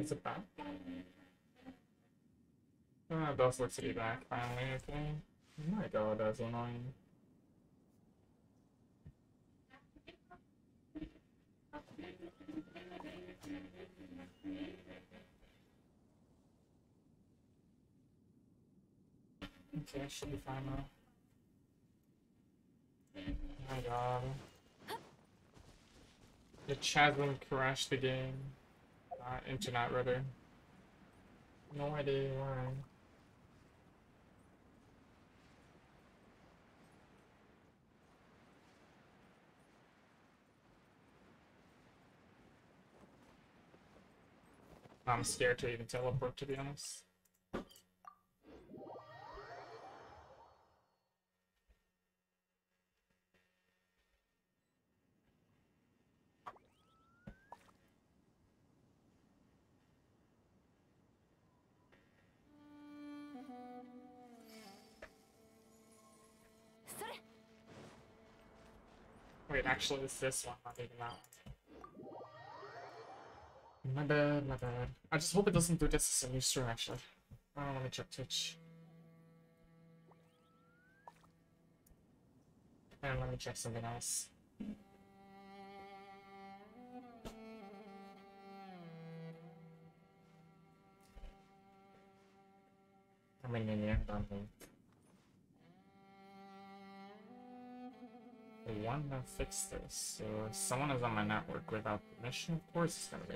Is it back? It does look to be back finally, okay. Oh my god, that's annoying. Okay, should be fine now. Oh my god. The chasm crashed the game. Internet rather. No idea why. I'm scared to even teleport, to be honest. Wait, actually it's this one, not even that one. My bad, my bad. I just hope it doesn't do this as a new stream, actually. Let me check Twitch. And let me check something else. I mean, in the end, I'm want to fix this. So if someone is on my network without permission, of course it's gonna be.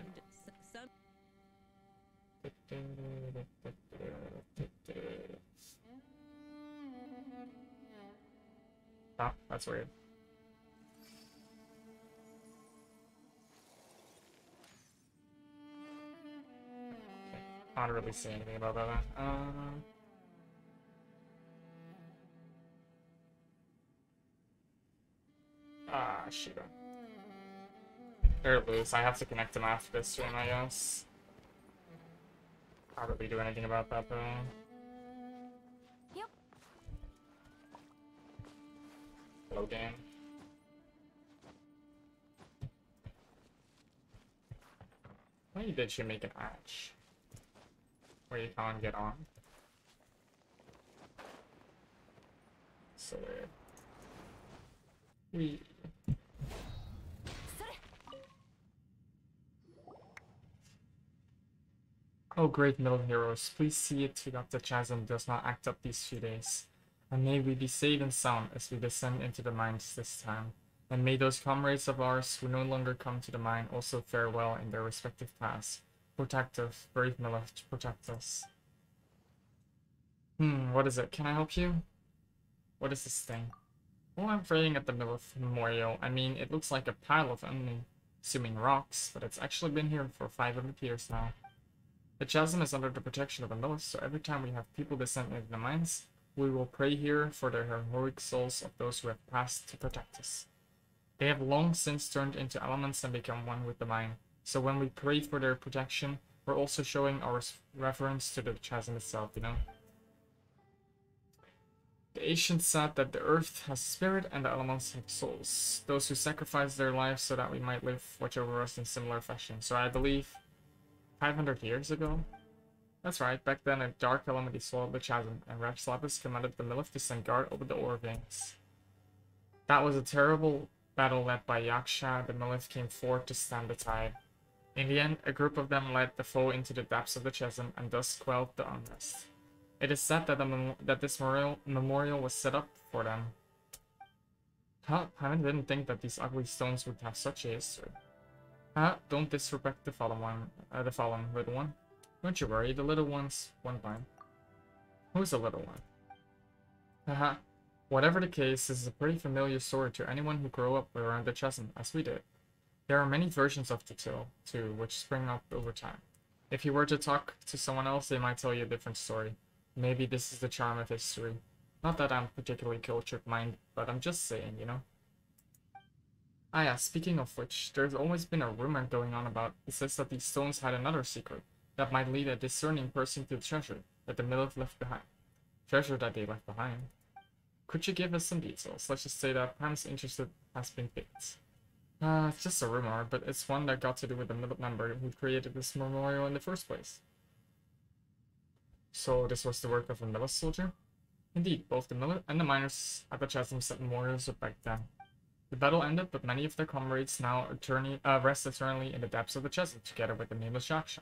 Oh, that's weird. Okay. Can't really say anything about that. Shoot. They're loose. I have to connect them after this one, I guess. Can't really do anything about that, though. Yep. Hello, game. Why did you make an hatch where you can't get on? So weird. We. Oh, great middle heroes, please see it to that the chasm does not act up these few days. And may we be safe and sound as we descend into the mines this time. And may those comrades of ours who no longer come to the mine also fare well in their respective paths. Protect us, brave Milith, protect us. What is it? Can I help you? What is this thing? Well, I'm praying at the Milith Memorial. I mean, it looks like a pile of unassuming rocks, but it's actually been here for 500 years now. The chasm is under the protection of the Milith, so every time we have people descend into the mines, we will pray here for the heroic souls of those who have passed to protect us. They have long since turned into elements and become one with the mine, so when we pray for their protection, we're also showing our reverence to the chasm itself, you know? The ancients said that the earth has spirit and the elements have souls. Those who sacrifice their lives so that we might live watch over us in similar fashion. So I believe 500 years ago? That's right, back then a dark calamity swallowed the chasm, and Rex Lapis commanded the Milith to send guard over the ore veins. That was a terrible battle led by Yaksha. The Milith came forth to stand the tide. In the end, a group of them led the foe into the depths of the chasm and thus quelled the unrest. It is said that this memorial was set up for them. Huh? I didn't think that these ugly stones would have such a history. Huh? Don't disrespect the fallen little one. Don't you worry, the little one's one time. Who's the little one? Haha. Whatever the case, this is a pretty familiar story to anyone who grew up around the chasm, as we did. There are many versions of the tale, too, which spring up over time. If you were to talk to someone else, they might tell you a different story. Maybe this is the charm of history. Not that I'm particularly cultured mind, but I'm just saying, you know? Ah yeah, speaking of which, there's always been a rumor going on about it says that these stones had another secret that might lead a discerning person to the treasure that the Milith left behind. Treasure that they left behind. Could you give us some details? Let's just say that Pam's interest has been piqued. It's just a rumor, but it's one that got to do with the millet member who created this memorial in the first place. So this was the work of a millet soldier? Indeed, both the millet and the miners at the chasm set memorials up back then. The battle ended, but many of their comrades now rest eternally in the depths of the chasm, together with the nameless Yaksha.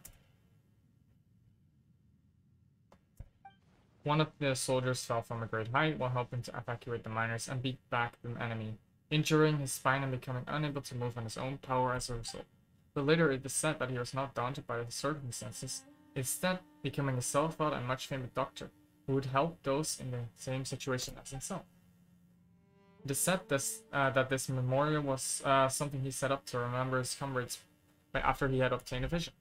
One of the soldiers fell from a great height while helping to evacuate the miners and beat back the enemy, injuring his spine and becoming unable to move on his own power as a result. But later it is said that he was not daunted by the circumstances, instead becoming a self-taught and much famous doctor who would help those in the same situation as himself. It is said that this memorial was something he set up to remember his comrades after he had obtained a vision.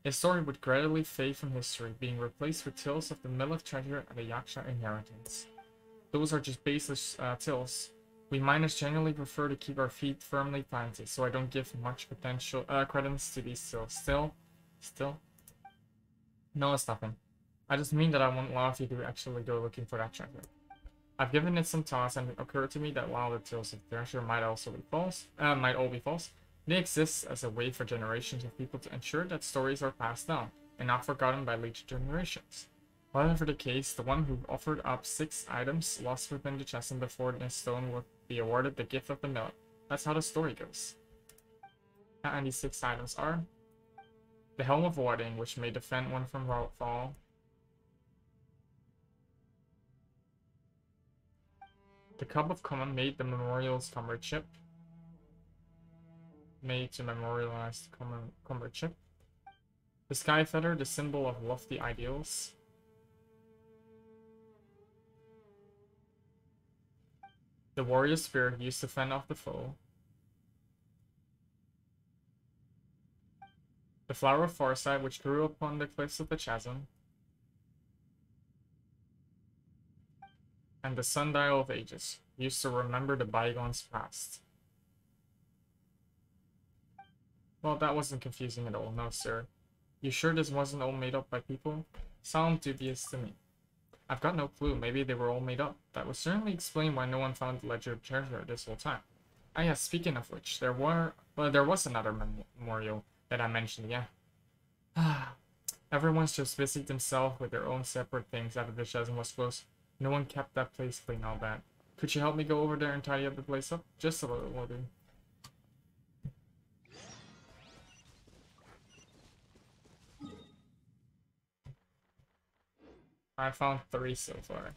His story would gradually fade from history, being replaced with tales of the millet treasure and the Yaksha inheritance. Those are just baseless tales. We miners generally prefer to keep our feet firmly planted, so I don't give much potential credence to these tales. Still? No, it's nothing. I just mean that I won't allow you to actually go looking for that treasure. I've given it some thought, and it occurred to me that while the tales of treasure might also be false, might all be false, they exist as a way for generations of people to ensure that stories are passed down and not forgotten by later generations. Whatever the case, the one who offered up 6 items lost within the chasm before the stone would be awarded the gift of the millet. That's how the story goes. And these 6 items are the Helm of Warding, which may defend one from fall. The Cup of Common made the memorial's comradeship. Made to memorialize the comradeship. The Sky Feather, the symbol of lofty ideals. The Warrior Spirit used to fend off the foe. The Flower of Foresight, which grew upon the cliffs of the chasm. And the Sundial of Ages, used to remember the bygones past. Well, that wasn't confusing at all, no sir. You sure this wasn't all made up by people? Sound dubious to me. I've got no clue, maybe they were all made up. That would certainly explain why no one found the Ledger of Treasure this whole time. Ah yeah, speaking of which, there was another memorial that I mentioned, yeah. Everyone's just busied themselves with their own separate things after the chasm was closed. No one kept that place clean, all that. Could you help me go over there and tidy up the place up? Just a little, will do. I found 3 so far.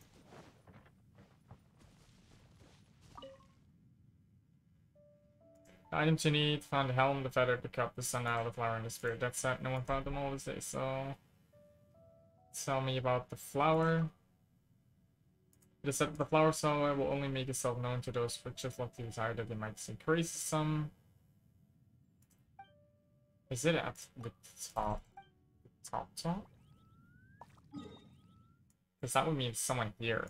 The items you need: found the helm, the feather, the cup, the sundial, the flower, and the spirit. That's it. No one found them all this day, so tell me about the flower. It is said that the flower somewhere will only make itself known to those with just what they desire that they might increase some. Is it at the top? Top? Because that would mean someone here.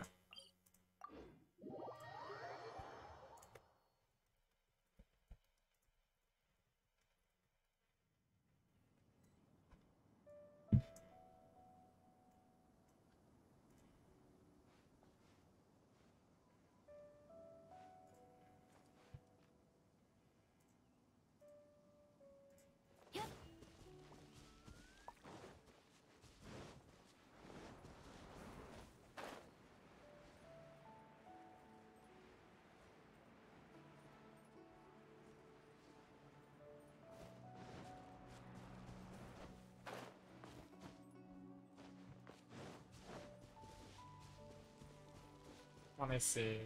Let me see.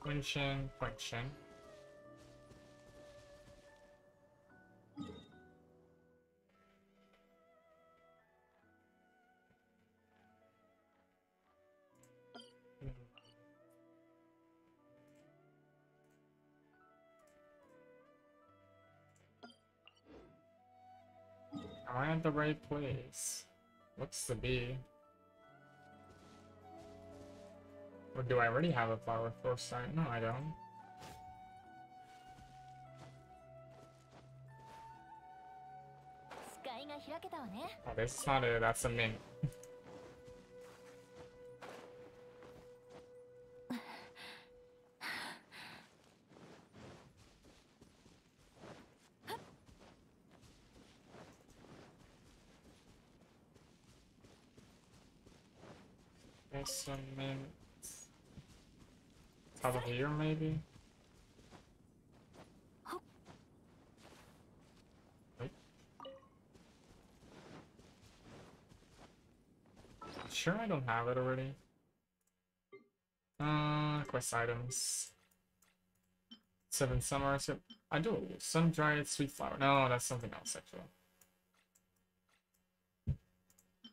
Genshin. Am I at the right place? Looks to be. Or do I already have a flower foresight? No, I don't. Oh, this is not it. That's a mint. That's a mint. Top of here, maybe? Wait. Sure I don't have it already. Quest items. 7 summers. Yep, I do. Sun-dried sweet flower. No, that's something else, actually.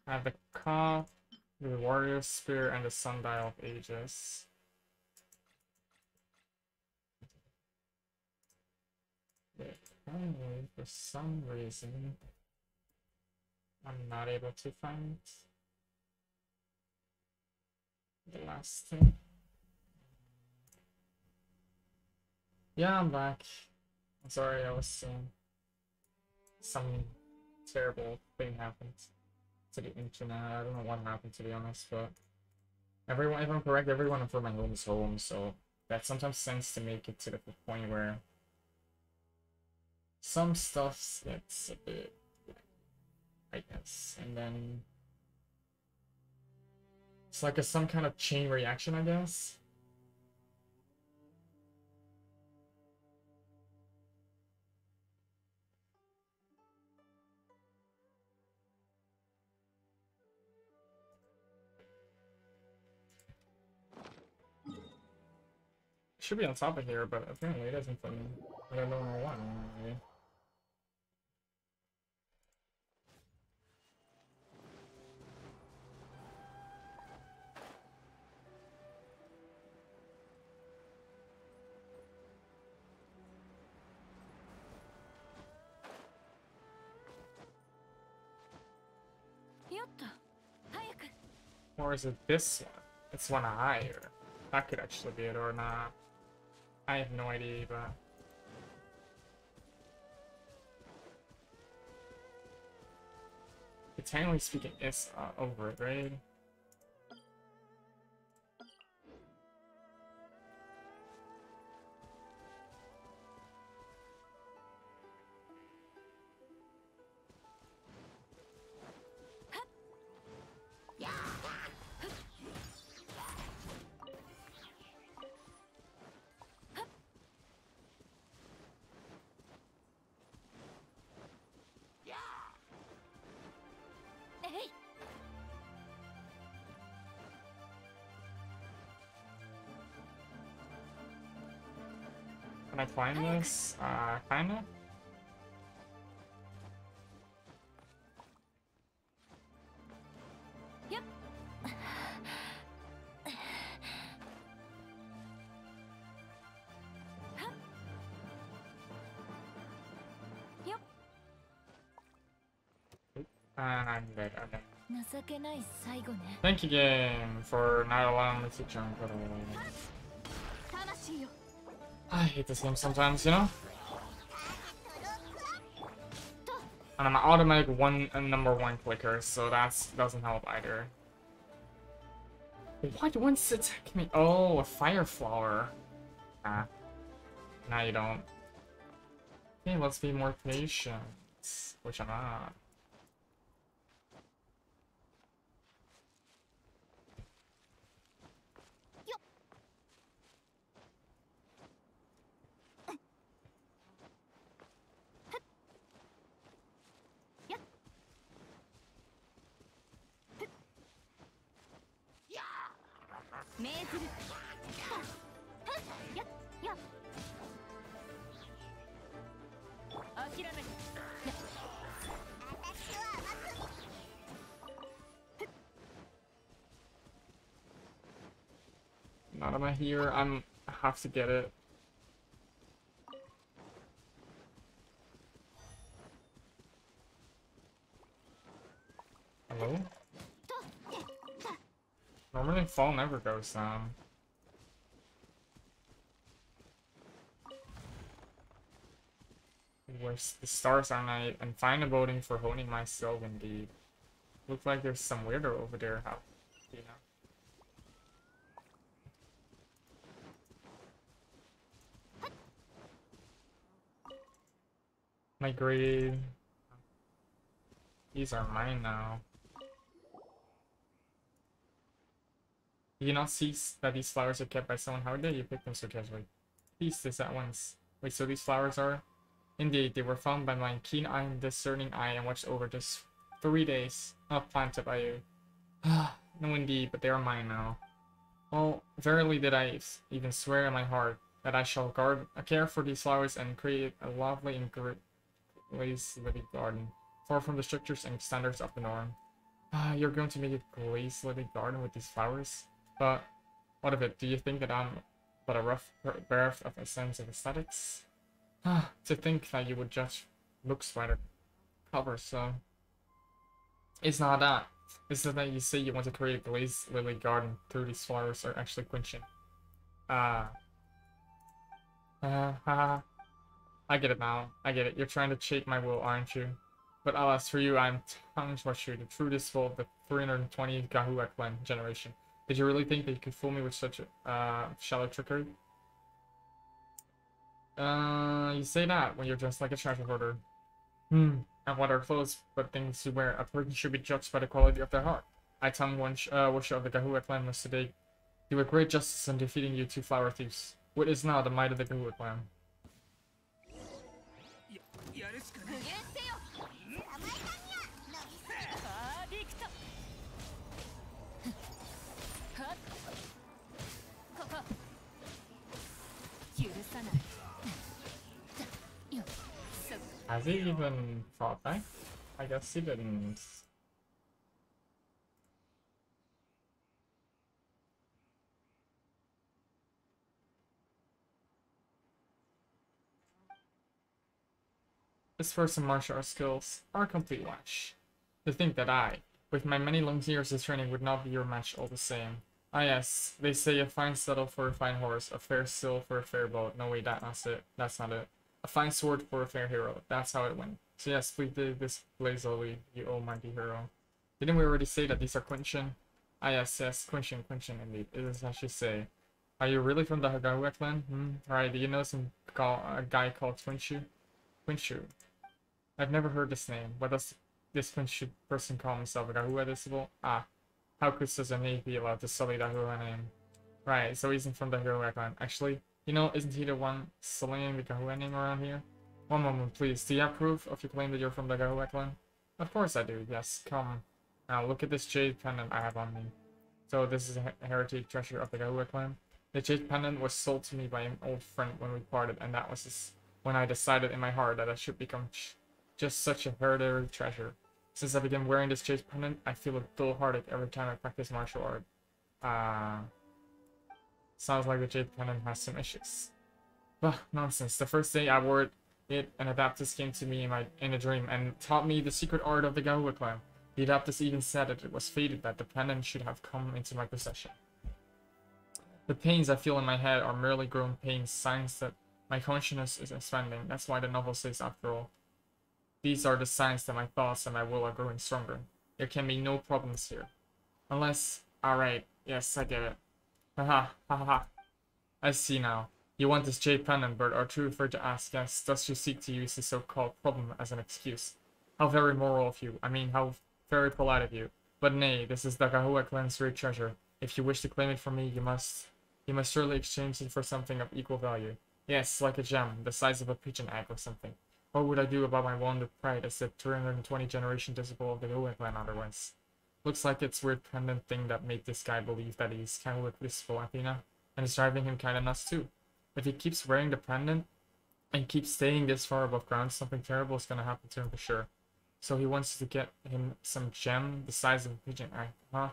I have the cup, the warrior spear, and the sundial of ages. Yeah, apparently, for some reason, I'm not able to find the last thing. Yeah, I'm back. I'm sorry, I was seeing some terrible thing happened to the internet. I don't know what happened, to be honest, but everyone, if I'm correct, everyone from my home is home, so that sometimes tends to make it to the point where some stuff gets a bit, I guess, and then it's like some kind of chain reaction, I guess. Should be on top of here, but apparently it doesn't for me. I don't know why. Maybe. Or is it this one? It's one higher. That could actually be it or not. I have no idea, but technically speaking, it's over, right? Can I climb this? Kinda? Yep. Yep. I'm dead, I'm dead. Thank you, game, for not allowing me to jump at all. I hate this game sometimes, you know? And I'm an automatic #1 clicker, so that doesn't help either. Why do one attack me? Oh, a fire flower. Ah. Now you don't. Okay, let's be more patient. Which I'm not. Not am I here? I have to get it. Hello? Normally fall never goes down. Where flowers. The stars are night, and fine voting for honing myself indeed. Look like there's some weirdo over there. How, you know? My grade. These are mine now. You not see that these flowers are kept by someone? How dare you pick them so casually? Peace this at once. Wait, so these flowers are? Indeed, they were found by my keen eye and discerning eye and watched over just 3 days. Not planted by you. No indeed, but they are mine now. Well, verily did I even swear in my heart that I shall care for these flowers and create a lovely and glazed living garden, far from the strictures and standards of the norm. You're going to make a glazed living garden with these flowers? But what of it? Do you think that I'm but a rough birth of a sense of aesthetics? To think that you would judge looks by the cover, so... It's not that. It's that you say you want to create a glazed lily garden through these flowers are actually quenching. I get it now. I get it. You're trying to shake my will, aren't you? But alas, for you, I'm tongue twisted, the truest fool of the 320 Gahuak clan generation. Did you really think that you could fool me with such a shallow trickery? You say that when you're dressed like a treasure hoarder. And what are clothes but things to wear? A person should be judged by the quality of their heart. I tongue worship of the Gahuak clan must today do a great justice in defeating you two flower thieves. What is now the might of the Gahuak clan? Has he even fought back? I guess he didn't. His first and martial arts skills are a complete wash. To think that I, with my many long years of training, would not be your match all the same. Ah yes, they say a fine saddle for a fine horse, a fair sail for a fair boat. No wait, that's it. That's not it. A fine sword for a fair hero. That's how it went. So yes, please do this blazily, you almighty hero. Didn't we already say that these are Quenching? Ah yes, Quenching indeed. It is as you say. Are you really from the Hagawa clan? Alright, do you know a guy called Quenchu? Quenchu. I've never heard this name. What does this Quenchu person call himself? A Gahua disciple? Ah. How could such a name be allowed to sully the Hagawa name? Right, so he's from the Hagawa clan. Actually, you know, isn't he the one sullying the Gahua name around here? One moment, please. Do you have proof of your claim that you're from the Gahua clan? Of course I do, yes. Come. Now, look at this jade pendant I have on me. So, this is a heritage treasure of the Gahua clan. The jade pendant was sold to me by an old friend when we parted, and that was when I decided in my heart that I should become just such a hereditary treasure. Since I began wearing this jade pendant, I feel a dull heartache every time I practice martial art. Sounds like the jade pendant has some issues. Bah, nonsense. The first day I wore it, an Adaptus came to me in a dream and taught me the secret art of the Gahua clan. The Adaptus even said that it was fated that the pendant should have come into my possession. The pains I feel in my head are merely grown pains, signs that my consciousness is expanding. That's why the novel says, after all. These are the signs that my thoughts and my will are growing stronger. There can be no problems here. Unless... Alright, yes, I get it. Haha, haha. I see now. You want this jade pendant, but are too afraid to ask, yes, thus you seek to use the so-called problem as an excuse. How very moral of you. I mean, how very polite of you. But nay, this is the Gahua clan's great treasure. If you wish to claim it from me, you must surely exchange it for something of equal value. Yes, like a gem, the size of a pigeon egg or something. What would I do about my wand of pride as the 320 generation disciple of the Gahua clan otherwise? Looks like it's weird pendant thing that made this guy believe that he's Gahua disciple Athena, and it's driving him kinda nuts too. If he keeps wearing the pendant and keeps staying this far above ground, something terrible is gonna happen to him for sure. So he wants to get him some gem the size of a pigeon egg, huh?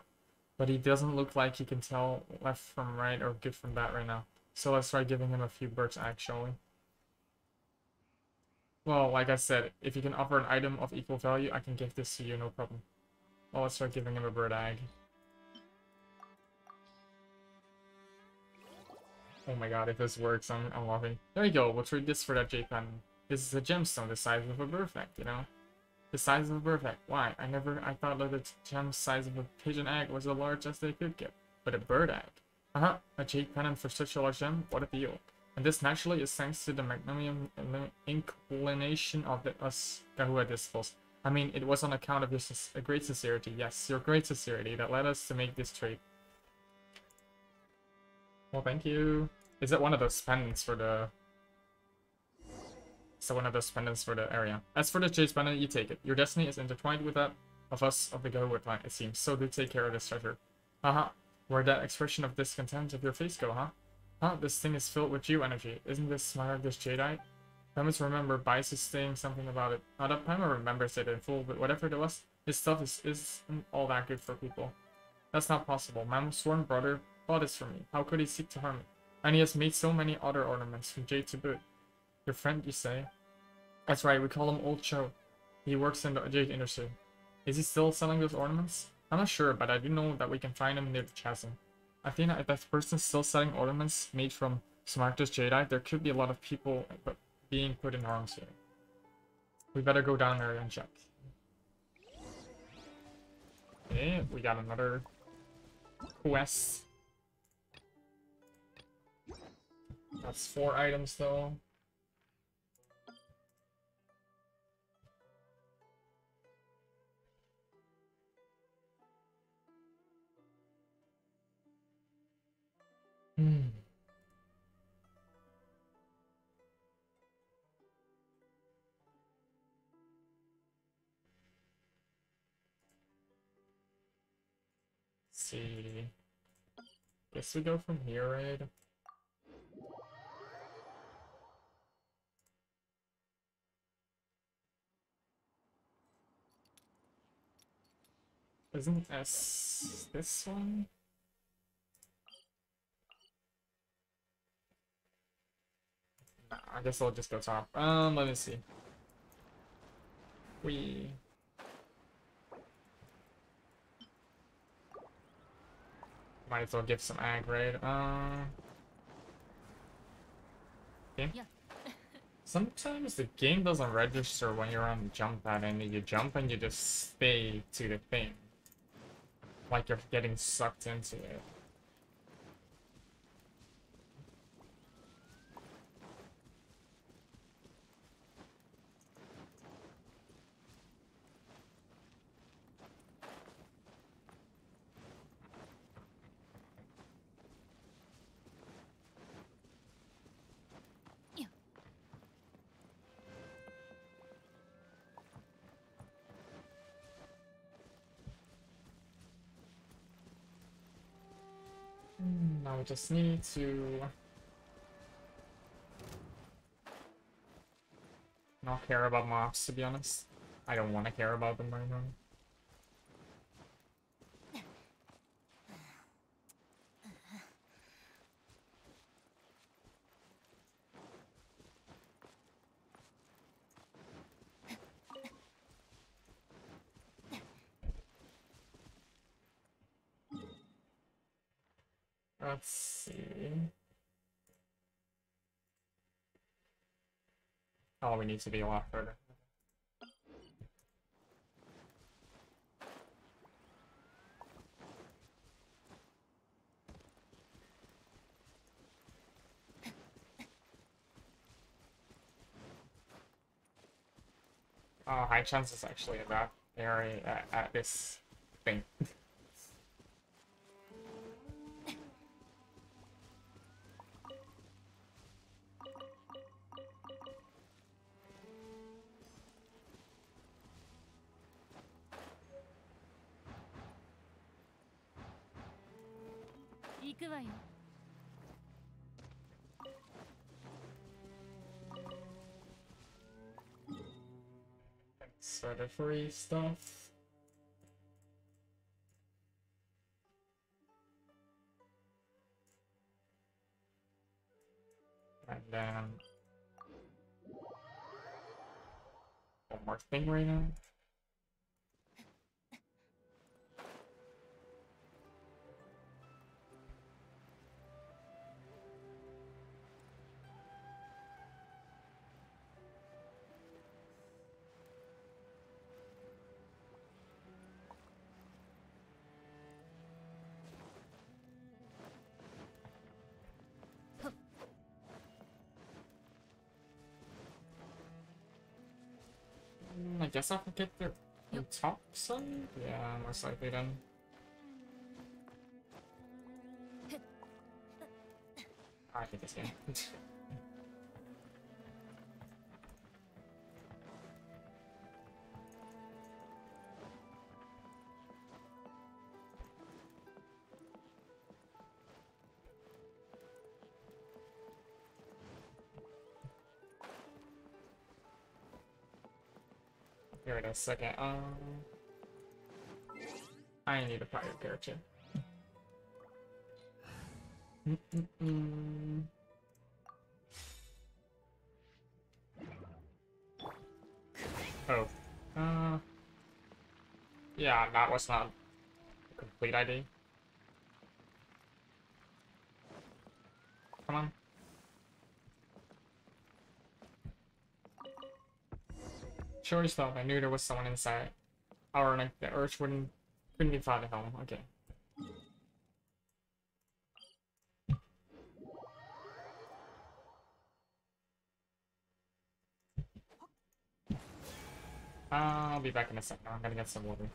But he doesn't look like he can tell left from right or good from bad right now. So let's try giving him a few birds' eggs, shall we? Well, like I said, if you can offer an item of equal value, I can give this to you, no problem. Well, let's try giving him a bird egg. Oh my god, if this works, I'm laughing. There you go, we'll trade this for that jade pendant. This is a gemstone the size of a birth egg, you know? The size of a birth egg. Why? I thought that the gem size of a pigeon egg was the largest they could get. But a bird egg. Uh-huh. A jade pendant for such a large gem? What a deal. And this naturally is thanks to the magnanimous inclination of us Kahua disciples. I mean, it was on account of your great sincerity. Yes, your great sincerity that led us to make this trade. Well, thank you. Is it one of those pendants for the... So one of those pendants for the area. As for the chase pendant, you take it. Your destiny is intertwined with that of us of the Gahua clan, it seems. So do take care of this treasure. Uh-huh. Where'd that expression of discontent of your face go, huh? Huh? This thing is filled with Jew energy. Isn't this Smaragdus jadeite? I must remember Bice is saying something about it. Not that Pema remembers it in full, but whatever it was, his stuff isn't all that good for people. That's not possible. My sworn brother bought this for me. How could he seek to harm me? And he has made so many other ornaments from jade to boot. Your friend, you say? That's right, we call him Old Cho. He works in the jade industry. Is he still selling those ornaments? I'm not sure, but I do know that we can find him near the chasm. I think that if that person's still selling ornaments made from Smaragdus jadeite, there could be a lot of people being put in harm's way. We better go down there and check. Okay, we got another quest. That's 4 items though. Let's see. Guess we go from here, right? Isn't this one? Nah, I guess I'll just go top. Let me see. We might as well give some ag, right? Okay. Yeah. Sometimes the game doesn't register when you're on the jump pad and you jump and you just stay to the thing. Like you're getting sucked into it. Yeah. Now we just need to not care about mobs, to be honest. I don't want to care about them right now. Let's see. Oh, we need to be a lot further. Oh, high chances actually in that area at this thing. Sort of free stuff. And then one more thing right now. I guess I'll get the top sun? Yeah, most likely then. I think this game. Here it is, second. I need a prior character. Oh. Yeah, that was not a complete ID. Come on. Sure stuff, I knew there was someone inside. Or like the urge couldn't be found at home. Okay. I'll be back in a second. I'm gonna get some water.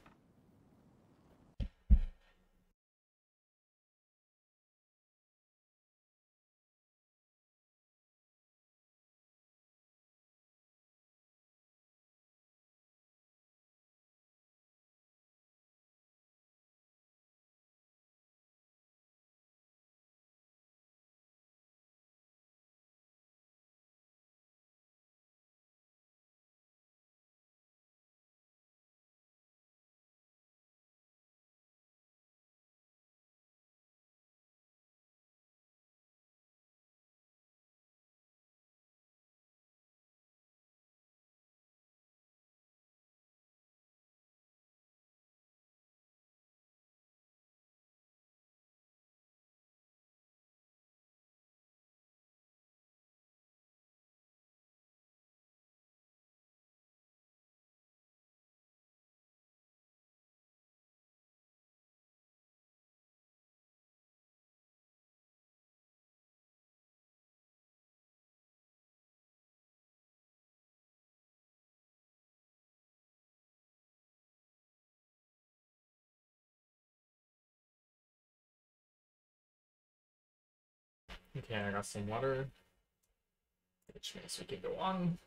Okay, I got some water. Which means we can go on.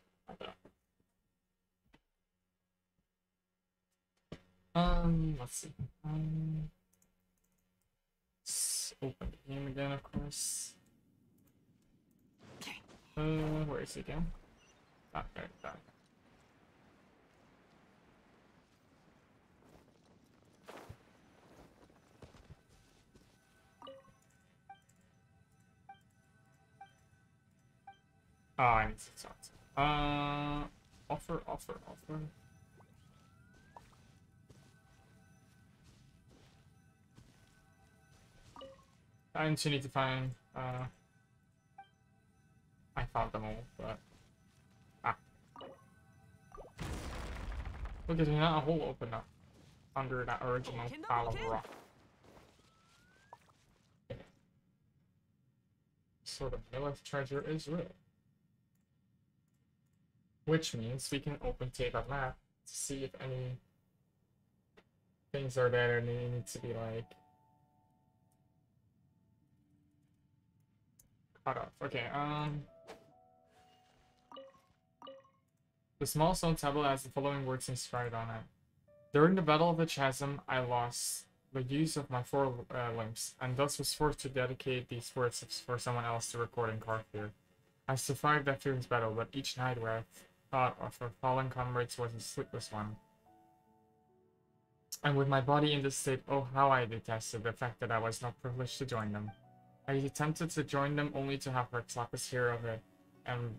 Let's see. Let's open the game again, of course. Where is he again? Ah, there, there. Oh, I need to talk. Offer. I actually need to find, I found them all, but, look at that, a hole opened up under that original pile of rock. So the Millith treasure is real. Which means we can open take a map to see if any things are there and they need to be like cut off. Okay, the small stone tablet has the following words inscribed on it. During the Battle of the Chasm, I lost the use of my four limbs, and thus was forced to dedicate these words for someone else to record in Carthier. I survived that fierce battle, but each night where I thought of our fallen comrades was a sleepless one. And with my body in this state, oh how I detested the fact that I was not privileged to join them. I attempted to join them only to have her slap his hair of it and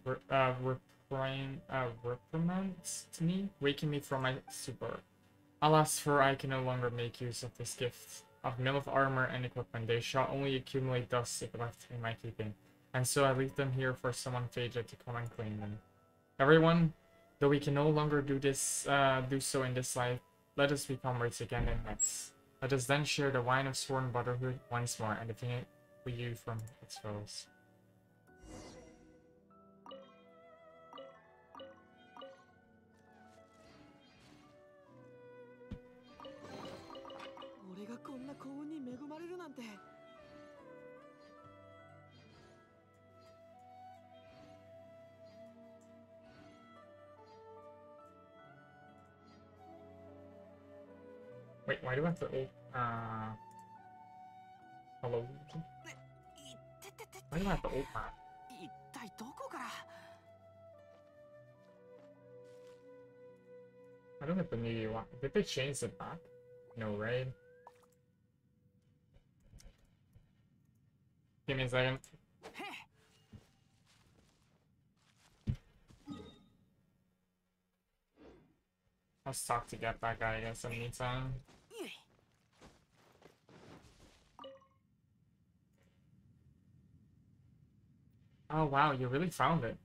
reprimand to me, waking me from my stupor. Alas, for I can no longer make use of this gift of Millith armor and equipment. They shall only accumulate dust if left in my keeping, and so I leave them here for someone fated to come and claim them. Everyone, though we can no longer do so in this life, let us be comrades again in next. Let us then share the wine of sworn brotherhood once more and defeat you from its foes. こんな幸運に恵まれるなんて。 Wait, why do I have to open? Hello? Why do I have to open that? 一体どこから。 I don't have the new one. Did they change it back? No, right? Give me a second. Let's talk to get that guy, I guess, in the meantime. Oh wow, you really found it.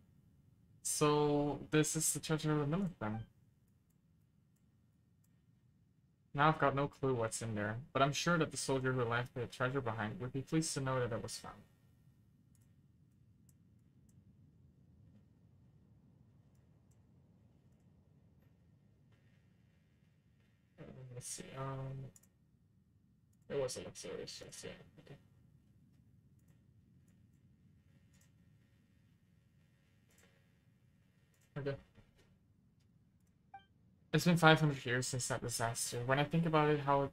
So, this is the treasure of the Mimic then. Now I've got no clue what's in there, but I'm sure that the soldier who left the treasure behind would be pleased to know that it was found. Let's see, it was a luxurious chest, yeah, okay. Okay. It's been 500 years since that disaster. When I think about it, how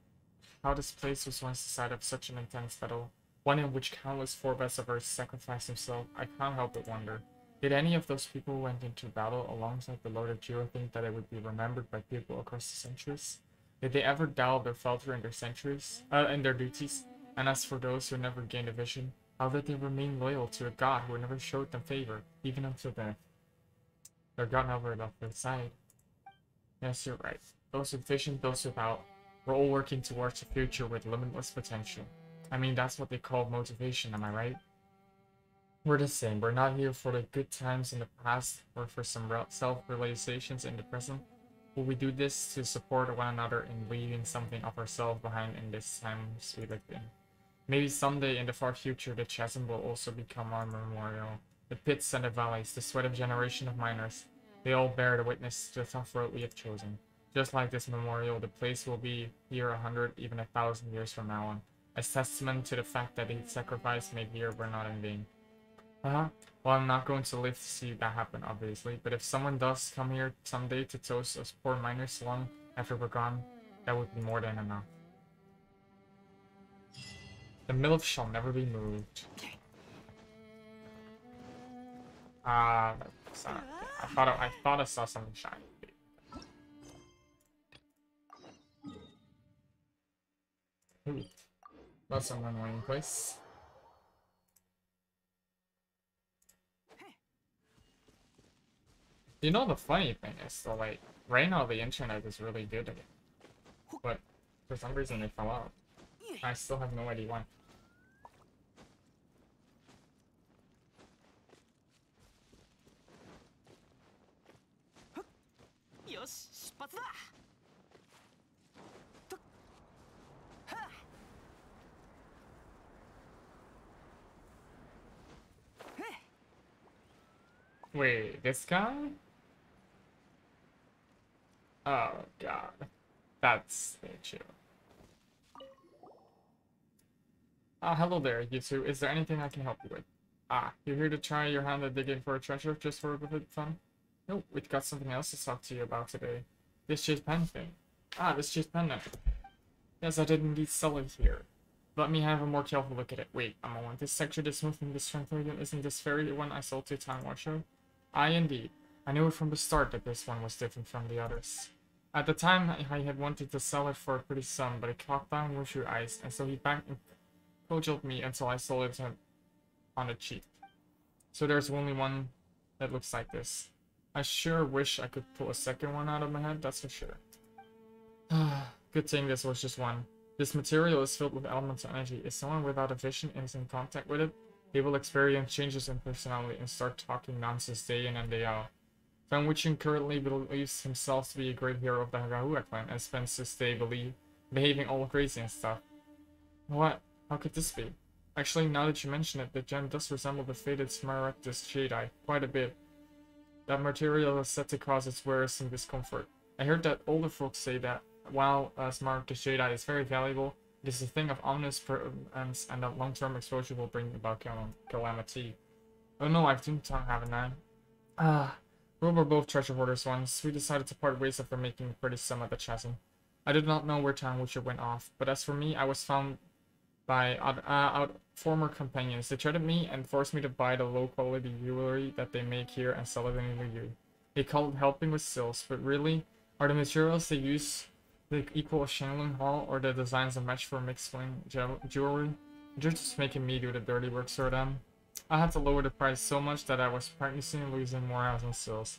this place was once the site of such an intense battle, one in which countless forebears of Earth sacrificed himself, I can't help but wonder. Did any of those people who went into battle alongside the Lord of Jiro think that it would be remembered by people across the centuries? Did they ever doubt or falter in their duties? And as for those who never gained a vision, how did they remain loyal to a god who never showed them favor, even until death? Their god never left their side. Yes, you're right. Those with vision, those without. We're all working towards a future with limitless potential. I mean, that's what they call motivation, am I right? We're the same. We're not here for the good times in the past or for some self-realizations in the present. But we do this to support one another in leaving something of ourselves behind in these times we live in. Maybe someday in the far future, the chasm will also become our memorial. The pits and the valleys, the sweat of a generation of miners, they all bear the witness to the tough road we have chosen. Just like this memorial, the place will be here 100, even 1,000 years from now on, as testament to the fact that the sacrifice made here were not in vain. Well, I'm not going to live to see that happen, obviously, but if someone does come here someday to toast us poor miners long after we're gone, that would be more than enough. The milk shall never be moved. I thought I saw something shiny. Ooh, that's an annoying place. You know, the funny thing is, though, like, right now the internet is really good again. But for some reason they fell out. I still have no idea why. Wait, this guy? Oh god. That's the issue. Ah, hello there, you two. Is there anything I can help you with? Ah, you're here to try your hand at digging for a treasure just for a bit of fun? Nope, we've got something else to talk to you about today. This cheap pen thing. Ah, this cheap pendant. Yes, I did indeed sell it here. Let me have a more careful look at it. Wait a moment, this sector that's moving this strength organ, isn't this very one I sold to Time Washer? Aye, indeed. I knew it from the start that this one was different from the others. At the time, I had wanted to sell it for a pretty sum, but it caught down Wushu Ice, and so he backed and cudgeled me until I sold it on the cheap. So there's only one that looks like this. I sure wish I could pull a second one out of my head, that's for sure. Good thing this was just one. This material is filled with elemental energy. If someone without a vision is in contact with it, they will experience changes in personality and start talking nonsense day in and day out. Fan Wuchen currently believes himself to be a great hero of the Hagahua clan and spends his day behaving all crazy and stuff. What? How could this be? Actually, now that you mention it, the gem does resemble the faded Smaragdus Jedi quite a bit. That material is said to cause its wearers some discomfort. I heard that older folks say that while Smaragdus Jedi is very valuable, It is a thing of omniscience, and that long-term exposure will bring about calamity. Oh no, I've doomed tongue, haven't I? Ah, we were both treasure hoarders once. We decided to part ways after making a pretty sum at the chasm. I did not know where Town Witcher went off, but as for me, I was found by former companions. They threatened me and forced me to buy the low-quality jewelry that they make here and sell it in the EU. They call it helping with sales, but really, are the materials they use the equal of Shanling Hall, or the designs a match for mixed swing jewelry? They're just making me do the dirty work for them. I had to lower the price so much that I was practically losing more out on sales.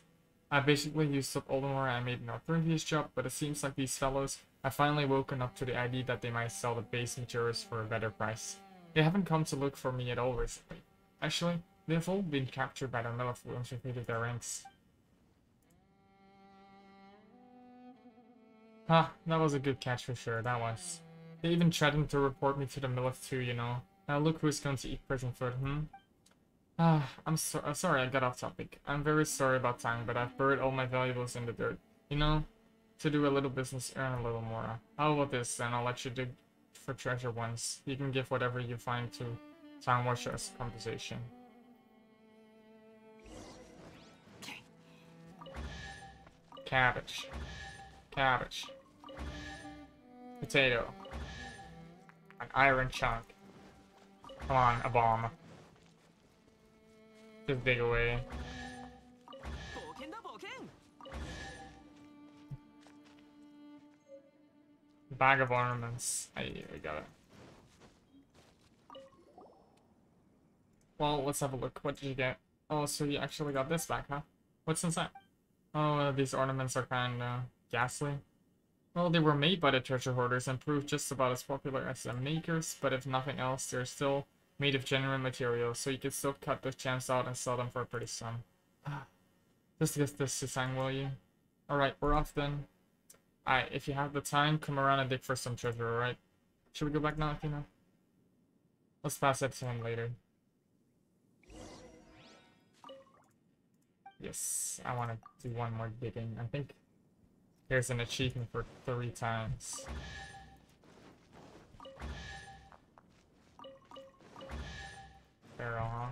I basically used up all the more I made in our previous job, but it seems like these fellows have finally woken up to the idea that they might sell the base materials for a better price. They haven't come to look for me at all recently. Actually, they've all been captured by the military and infiltrated their ranks. Huh, that was a good catch for sure, that was. They even threatened to report me to the military too, you know. Now look who's going to eat prison food, I'm sorry I got off topic. I'm very sorry about time, but I've buried all my valuables in the dirt. You know, to do a little business, earn a little more. How about this, and I'll let you dig for treasure once. You can give whatever you find to Town Watcher as compensation. Cabbage. Cabbage. Potato. An iron chunk. Come on, a bomb. Just dig away. Bag of ornaments. I got it. Well, let's have a look. What did you get? Oh, so you actually got this back, huh? What's inside? Oh, these ornaments are kinda ghastly. Well, they were made by the treasure hoarders and proved just about as popular as the makers, but if nothing else, they're still made of genuine materials, so you can still cut the gems out and sell them for a pretty sum. Just get this to Sang, will you? Alright, we're off then. Alright, if you have the time, come around and dig for some treasure, alright? Should we go back now, Athena? Let's pass that to him later. Yes, I want to do one more digging. I think there's an achievement for 3 times. Barrel, huh?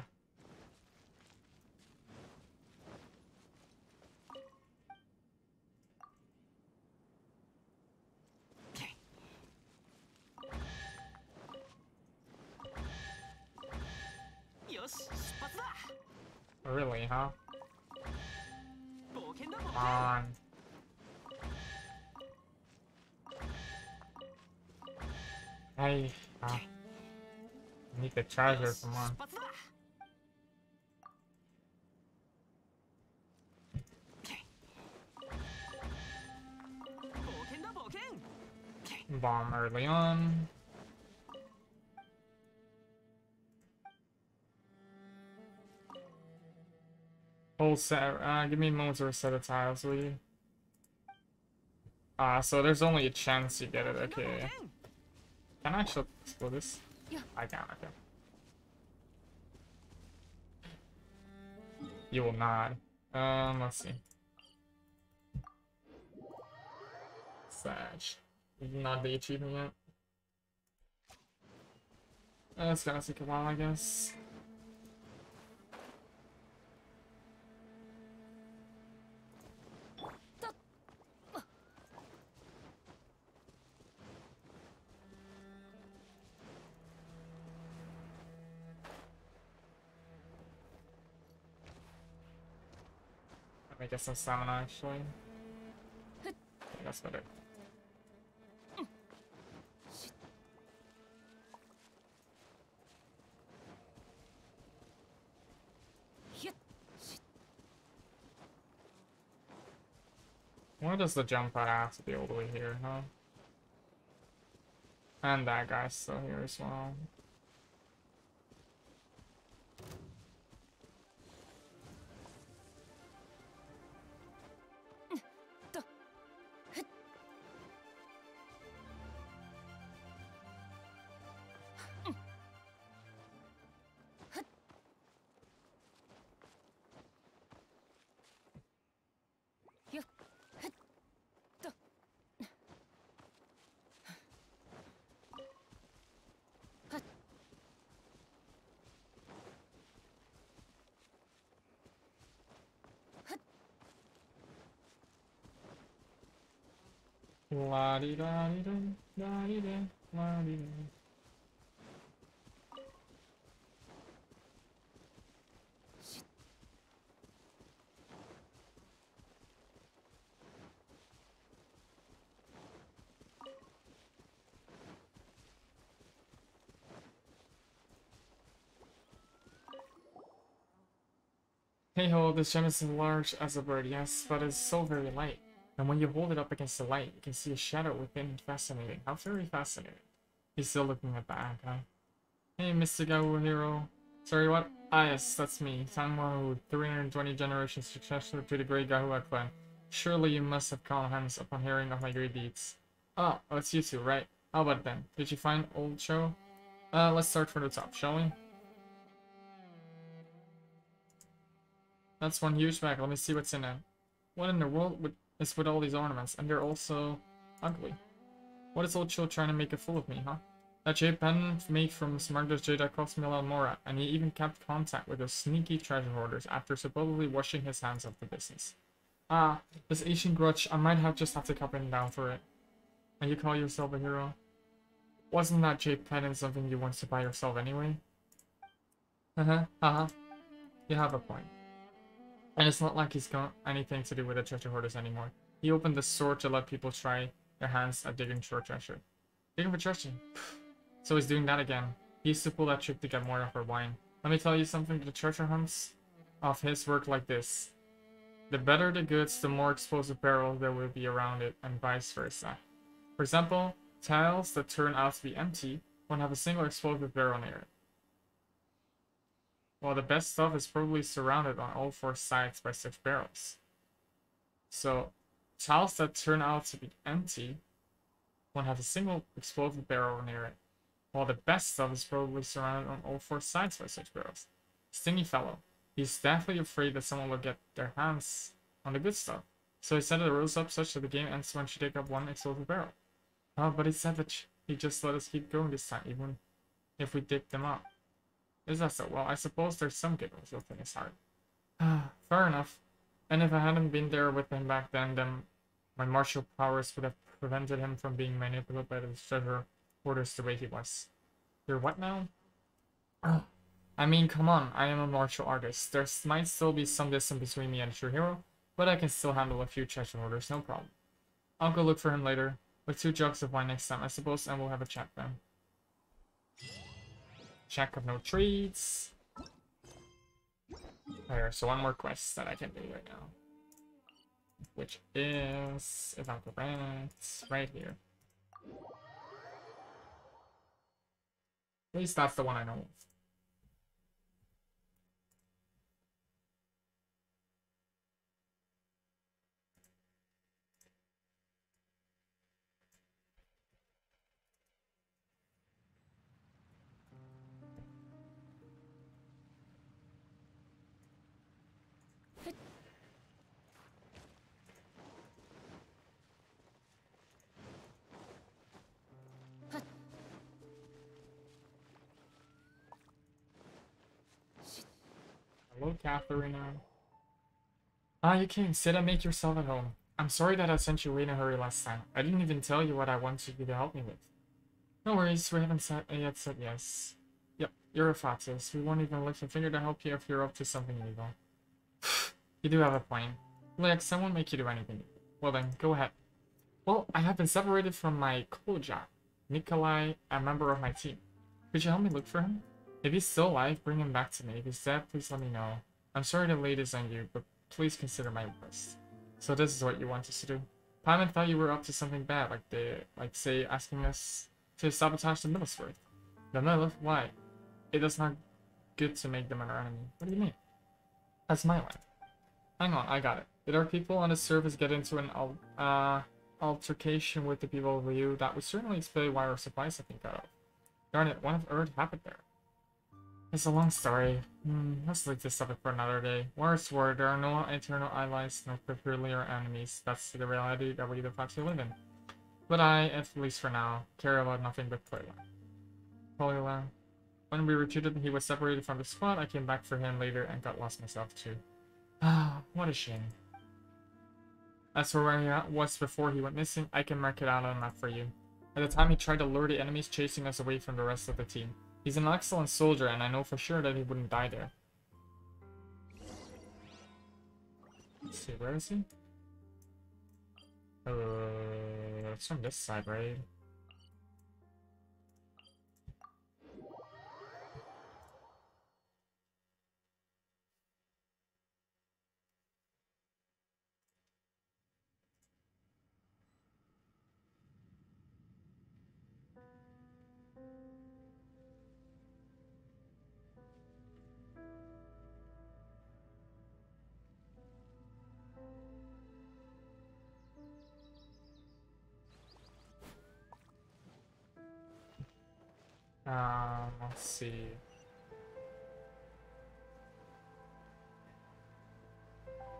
Really, huh? Come on. Hey, I need the treasure, come on. Bomb early on. Whole set, give me a moment to reset the tiles, will you? So there's only a chance you get it, okay. Can I actually explode this? I can, okay. You will not. Let's see. Sag. Not the achievement yet. It's gonna take a while, I guess. Let me get some stamina, actually. I think that's better. Why does the jump pad have to be all the way here, huh? And that guy's still here as well. La di da di da di da la di da. Hey ho, this gem is as large as a bird, yes, but it's so very light. And when you hold it up against the light, you can see a shadow within. Fascinating. How very fascinating. He's still looking at the ag, huh? Hey, Mr. Gao Hero. Sorry, what? Ah, yes, that's me. Tangwahu, 320 generations successor to the great Gahuak clan. Surely you must have called hands upon hearing of my great deeds. Oh, it's you two, right? How about then? Did you find old show? Let's start from the top, shall we? That's one huge bag. Let me see what's in it. What in the world is with all these ornaments? And they're also ugly. What is old Cho trying to make a fool of me, huh? That jade pendant made from Smaragd's jade that cost me a lot more, and he even kept contact with those sneaky treasure hoarders after supposedly washing his hands of the business. Ah, this Asian grudge, I might just have to cut him down for it. And you call yourself a hero? Wasn't that jade pendant something you wanted to buy yourself anyway? Haha, you have a point. And it's not like he's got anything to do with the treasure hoarders anymore. He opened the store to let people try their hands at digging for treasure. Digging for treasure? So he's doing that again. He used to pull that trick to get more of her wine. Let me tell you something, the treasure hunts of his work like this. The better the goods, the more explosive barrel there will be around it, and vice versa. For example, tiles that turn out to be empty won't have a single explosive barrel near it. While the best stuff is probably surrounded on all four sides by such barrels. So, tiles that turn out to be empty won't have a single explosive barrel near it. While the best stuff is probably surrounded on all four sides by such barrels. Stingy fellow. He's definitely afraid that someone will get their hands on the good stuff. So he set the rules up such that the game ends when she takes up one explosive barrel. Oh, but he said that he just let us keep going this time, even if we dig them up. Is that so? Well, I suppose there's some giggles within his heart. Fair enough. And if I hadn't been there with him back then my martial powers would have prevented him from being manipulated by the treasure hoarders the way he was. You're what now? I mean, come on, I am a martial artist. There might still be some distance between me and a true hero, but I can still handle a few treasure hoarders, no problem. I'll go look for him later, with 2 jugs of wine next time, I suppose, and we'll have a chat then. Check of no treats. There, so one more quest that I can do right now. Which is, if I'm correct, right here. At least that's the one I know of. Hello, Katharina. Ah, you came. Sit and make yourself at home. I'm sorry that I sent you away in a hurry last time. I didn't even tell you what I wanted you to help me with. No worries, we haven't yet said yes. Yep, you're a fatus. We won't even lift a finger to help you if you're up to something illegal. You do have a point. Lex, I won't make you do anything. Well then, go ahead. Well, I have been separated from my Koja, Nikolai, a member of my team. Could you help me look for him? If he's still alive, bring him back to me. If he's dead, please let me know. I'm sorry to lay this on you, but please consider my request. So this is what you want us to do. Paimon thought you were up to something bad, like say asking us to sabotage the Middlesworth. The Middle? Why? It is not good to make them our enemy. What do you mean? That's my land. Hang on, I got it. Did our people on the surface get into an altercation with the people of Ryu? That would certainly explain why our supplies have been cut off. Darn it, what on earth happened there? It's a long story. Let's leave this topic for another day. Worse word, there are no eternal allies, no peculiar enemies. That's the reality that we the facts we live in. But I, at least for now, care about nothing but Polyla. When we retreated, he was separated from the squad. I came back for him later and got lost myself too. Ah, what a shame. As for where he was before he went missing, I can mark it out on a map for you. At the time, he tried to lure the enemies chasing us away from the rest of the team. He's an excellent soldier, and I know for sure that he wouldn't die there. Let's see, where is he? It's from this side, right? Let's see.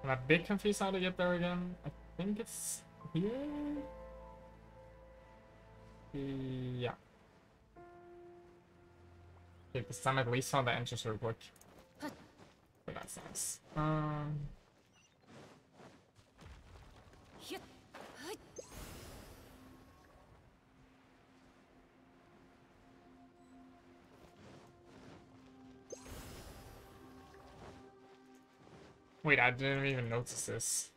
I'm a bit confused how to get there again. I think it's here? Yeah. Okay, this time at least saw the entrance real quick. But that's nice. Wait, I didn't even notice this.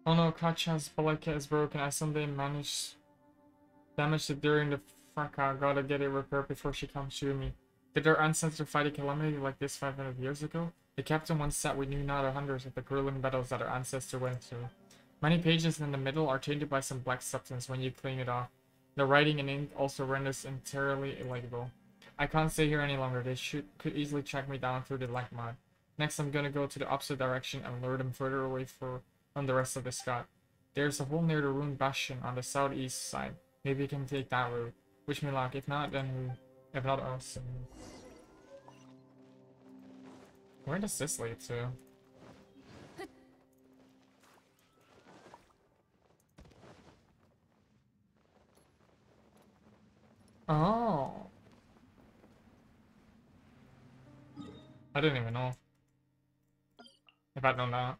Oh no, Kacha's Baleka is broken. I someday damaged it during the fracas. Gotta get it repaired before she comes to me. Did our ancestors fight a calamity like this 500 years ago? The captain once said we knew not a hundreds of the grueling battles that our ancestors went through. Many pages in the middle are tainted by some black substance when you clean it off. The writing in ink also renders entirely illegible. I can't stay here any longer. They could easily track me down through the black mud. Next, I'm gonna go to the opposite direction and lure them further away from the rest of the sky. There's a hole near the ruined bastion on the southeast side. Maybe you can take that route. Wish me luck. If not, then if not us. Where does this lead to? Oh. I didn't even know. If I'd known that.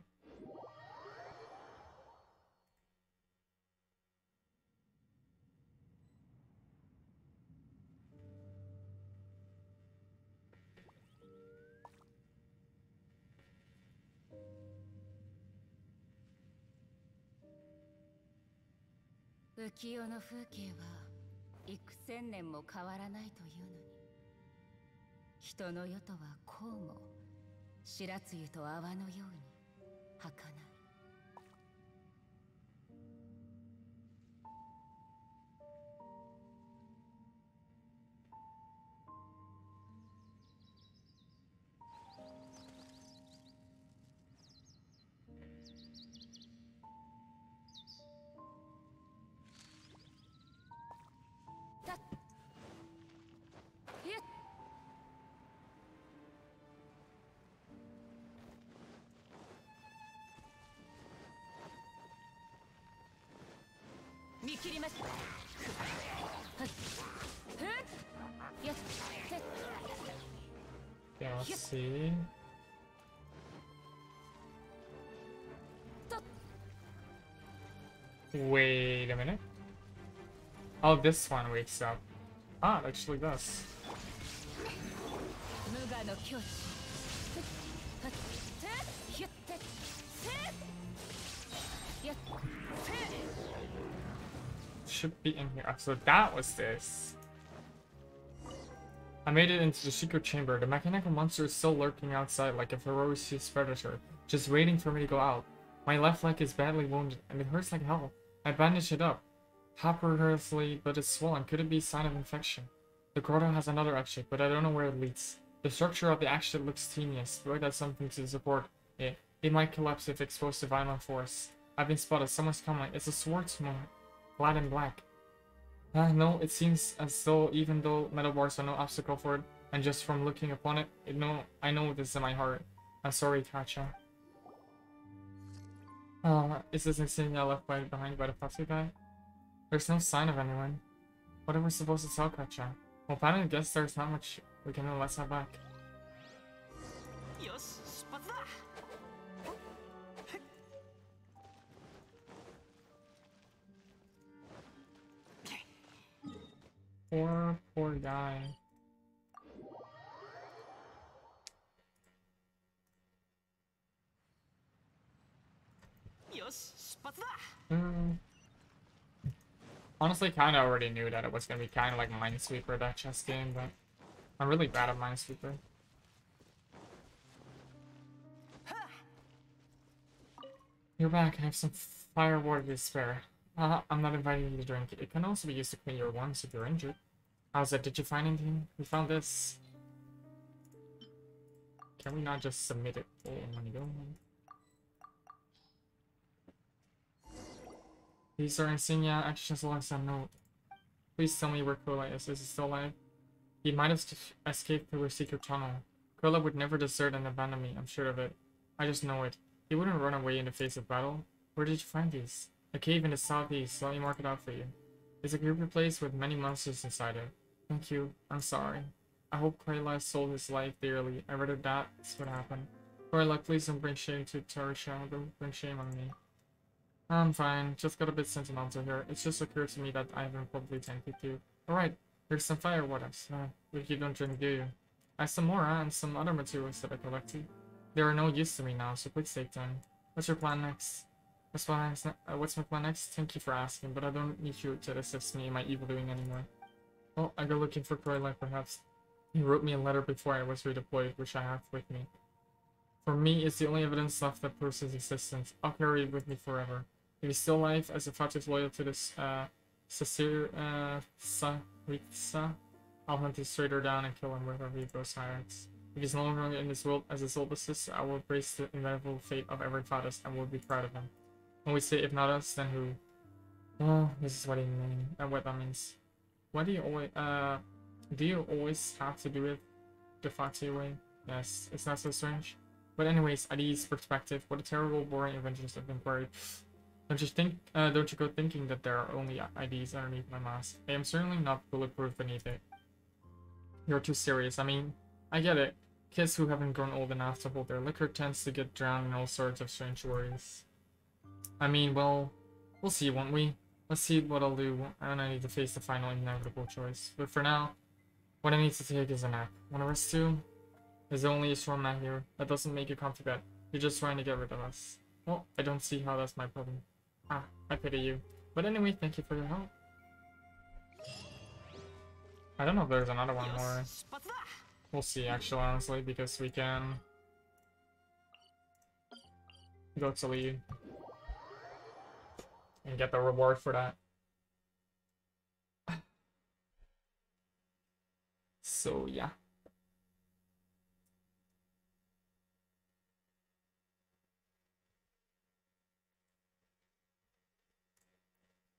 Yeah, let's see. Wait a minute. Oh, this one wakes up. Ah, it actually does. Should be in here. So that was this. I made it into the secret chamber. The mechanical monster is still lurking outside like a ferocious predator, just waiting for me to go out. My left leg is badly wounded, and it hurts like hell. I bandage it up. Hyperherously, but it's swollen. Could it be a sign of infection? The grotto has another exit, but I don't know where it leads. The structure of the exit looks tenuous, like that's something to support it. It might collapse if exposed to violent force. I've been spotted. Someone's coming. It's a swordsman. Clad in black. No, it seems as though even though metal bars are no obstacle for it, and just from looking upon it, I know this in my heart. I'm sorry, Kacha. Is this insane I left behind by the Fatsu guy? There's no sign of anyone. What are we supposed to tell Katja? Well, I guess there's not much we can do. Let's head back. よし出発だ Poor guy. よし出発だ Honestly, kind of already knew that it was gonna be kind of like Minesweeper, that chess game, but I'm really bad at Minesweeper. You're back. I have some fire water to spare. I'm not inviting you to drink. It can also be used to clean your wounds if you're injured. How's it? Did you find anything? We found this. Can we not just submit it? Oh, when you go. These are insignia, actions alongside note. Please tell me where Kola is. Is he still alive? He might have escaped through a secret tunnel. Kola would never desert and abandon me, I'm sure of it. I just know it. He wouldn't run away in the face of battle. Where did you find these? A cave in the southeast. Let me mark it out for you. It's a creepy place with many monsters inside it. Thank you. I'm sorry. I hope Kola sold his life dearly. I read that's what happened. Kola, please don't bring shame to Tarisha. Don't bring shame on me. I'm fine. Just got a bit sentimental here. It's just occurred to me that I haven't probably thanked you. Alright, here's some fire waters. But you don't drink, do you? I have some more, and some other materials that I collected. They are no use to me now, so please take them. What's your plan next? What's my plan next? Thank you for asking, but I don't need you to assist me in my evil doing anymore. Well, I go looking for Croylight, perhaps. He wrote me a letter before I was redeployed, which I have with me. For me, it's the only evidence left that proves his existence. I'll carry it with me forever. If he's still alive, as a fact is loyal to this Saritsa, I'll hunt his traitor down and kill him wherever he goes silence. If he's no longer in this world as his old assist, I will embrace the inevitable fate of every Fathers and will be proud of him. When we say if not us, then who? Well, this is what he means, and what that means. Why do you always have to do it the Foxy way? Yes, it's not so strange. But anyways, ID's perspective, what a terrible, boring adventures of inquiry. Don't you go thinking that there are only IDs underneath my mask. I am certainly not bulletproof beneath it. You're too serious. I mean, I get it. Kids who haven't grown old enough to hold their liquor tends to get drowned in all sorts of strange worries. I mean, well, we'll see, won't we? Let's see what I'll do when I need to face the final inevitable choice. But for now, what I need to take is a nap. Wanna rest too? There's only a strong man here. That doesn't make you comfy bed. You're just trying to get rid of us. Well, I don't see how that's my problem. I pity you. But anyway, thank you for your help. I don't know if there's another one more. We'll see, actually, honestly, because we can go to lead and get the reward for that. So, yeah.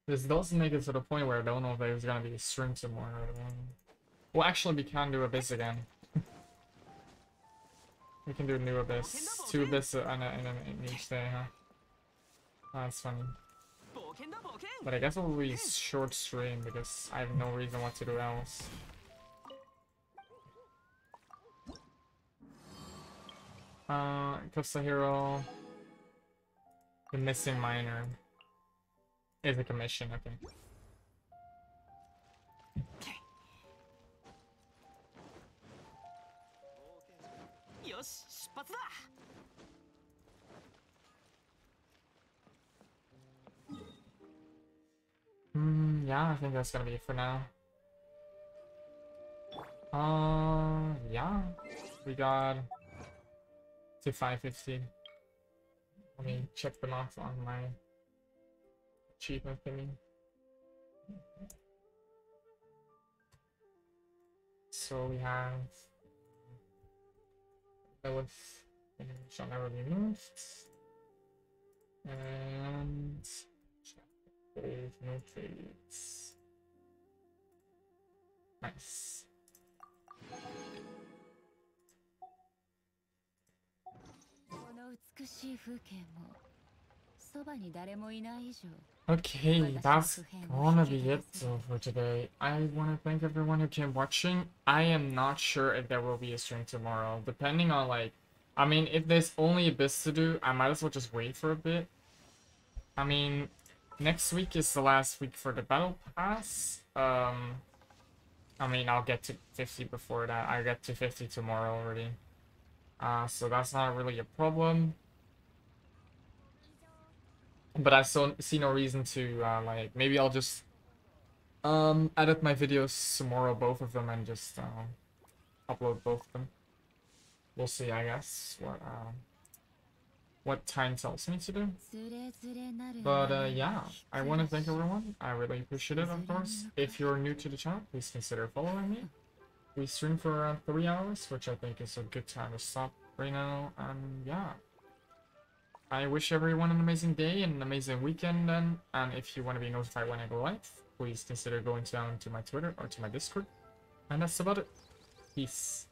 This does make it to the point where I don't know if there's gonna be a stream tomorrow. Well, actually, we can do Abyss again. We can do New Abyss. 2 Abyss in each day, huh? Oh, that's funny. But I guess it will be short stream because I have no reason what to do else. Hero. The missing miner. Is a commission, okay. Yeah, I think that's gonna be it for now. Yeah. We got to 550. Let me check them off on my achievement thingy. So we have Lilith shall never be moved. And there's no trades. Nice. この美しい風景も Okay, that's gonna be it though for today. I want to thank everyone who came watching. I am not sure if there will be a stream tomorrow, depending on like, I mean, if there's only Abyss to do, I might as well just wait for a bit. I mean, next week is the last week for the battle pass. I mean, I'll get to 50 before that. I get to 50 tomorrow already. So that's not really a problem. But I still see no reason to, like, maybe I'll just, edit my videos tomorrow, both of them, and just, upload both of them. We'll see, I guess, what time tells me to do. But, yeah, I want to thank everyone. I really appreciate it, of course. If you're new to the channel, please consider following me. We stream for around 3 hours, which I think is a good time to stop right now, and yeah. I wish everyone an amazing day and an amazing weekend then, and if you want to be notified when I go live, please consider going down to my Twitter or to my Discord. And that's about it. Peace.